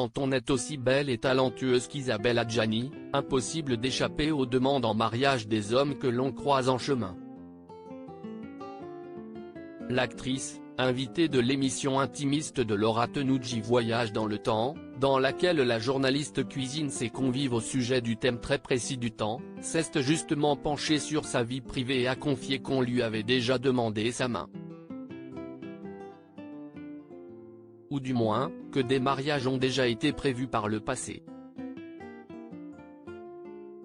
Quand on est aussi belle et talentueuse qu'Isabelle Adjani, impossible d'échapper aux demandes en mariage des hommes que l'on croise en chemin. L'actrice, invitée de l'émission intimiste de Laura Tenucci Voyage dans le temps, dans laquelle la journaliste cuisine ses convives au sujet du thème très précis du temps, s'est justement penchée sur sa vie privée et a confié qu'on lui avait déjà demandé sa main. Ou du moins, que des mariages ont déjà été prévus par le passé.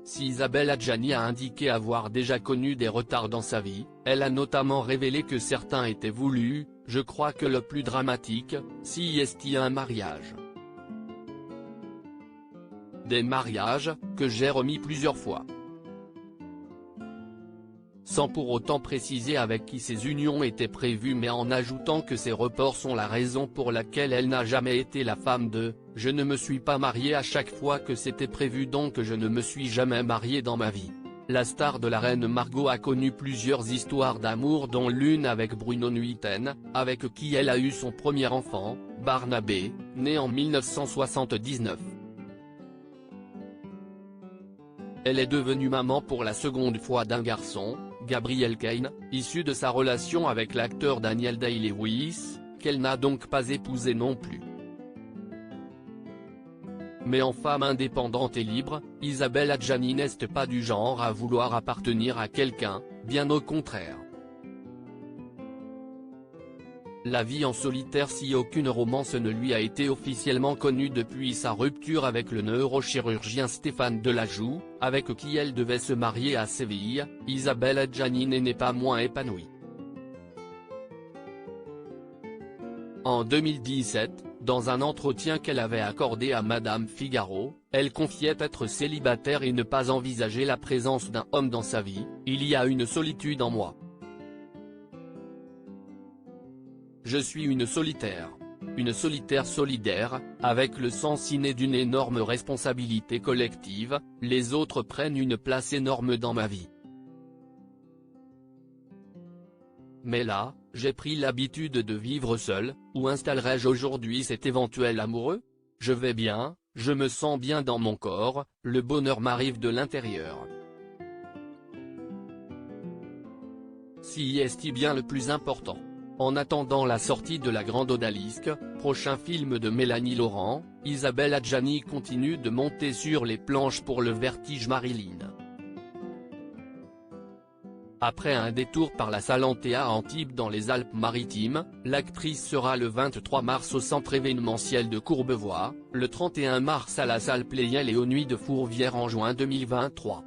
Si Isabelle Adjani a indiqué avoir déjà connu des retards dans sa vie, elle a notamment révélé que certains étaient voulus. Je crois que le plus dramatique, si est un mariage. Des mariages, que j'ai remis plusieurs fois. Sans pour autant préciser avec qui ces unions étaient prévues, mais en ajoutant que ces reports sont la raison pour laquelle elle n'a jamais été la femme de « Je ne me suis pas mariée à chaque fois que c'était prévu, donc je ne me suis jamais mariée dans ma vie ». La star de la reine Margot a connu plusieurs histoires d'amour, dont l'une avec Bruno Nuiten, avec qui elle a eu son premier enfant, Barnabé, né en 1979. Elle est devenue maman pour la seconde fois d'un garçon, Gabriel Kane, issu de sa relation avec l'acteur Daniel Day-Lewis, qu'elle n'a donc pas épousé non plus. Mais en femme indépendante et libre, Isabelle Adjani n'est pas du genre à vouloir appartenir à quelqu'un, bien au contraire. La vie en solitaire, si aucune romance ne lui a été officiellement connue depuis sa rupture avec le neurochirurgien Stéphane Delajoux, avec qui elle devait se marier à Séville, Isabelle Adjani n'est pas moins épanouie. En 2017, dans un entretien qu'elle avait accordé à Madame Figaro, elle confiait être célibataire et ne pas envisager la présence d'un homme dans sa vie. Il y a une solitude en moi. Je suis une solitaire solidaire, avec le sens inné d'une énorme responsabilité collective. Les autres prennent une place énorme dans ma vie. Mais là, j'ai pris l'habitude de vivre seul. Où installerai-je aujourd'hui cet éventuel amoureux? Je vais bien, je me sens bien dans mon corps, le bonheur m'arrive de l'intérieur. Si est bien le plus important. En attendant la sortie de La Grande Odalisque, prochain film de Mélanie Laurent, Isabelle Adjani continue de monter sur les planches pour le Vertige Marilyn. Après un détour par la Salantea à Antibes dans les Alpes-Maritimes, l'actrice sera le 23 mars au centre événementiel de Courbevoie, le 31 mars à la salle Pleyel et aux Nuits de Fourvière en juin 2023.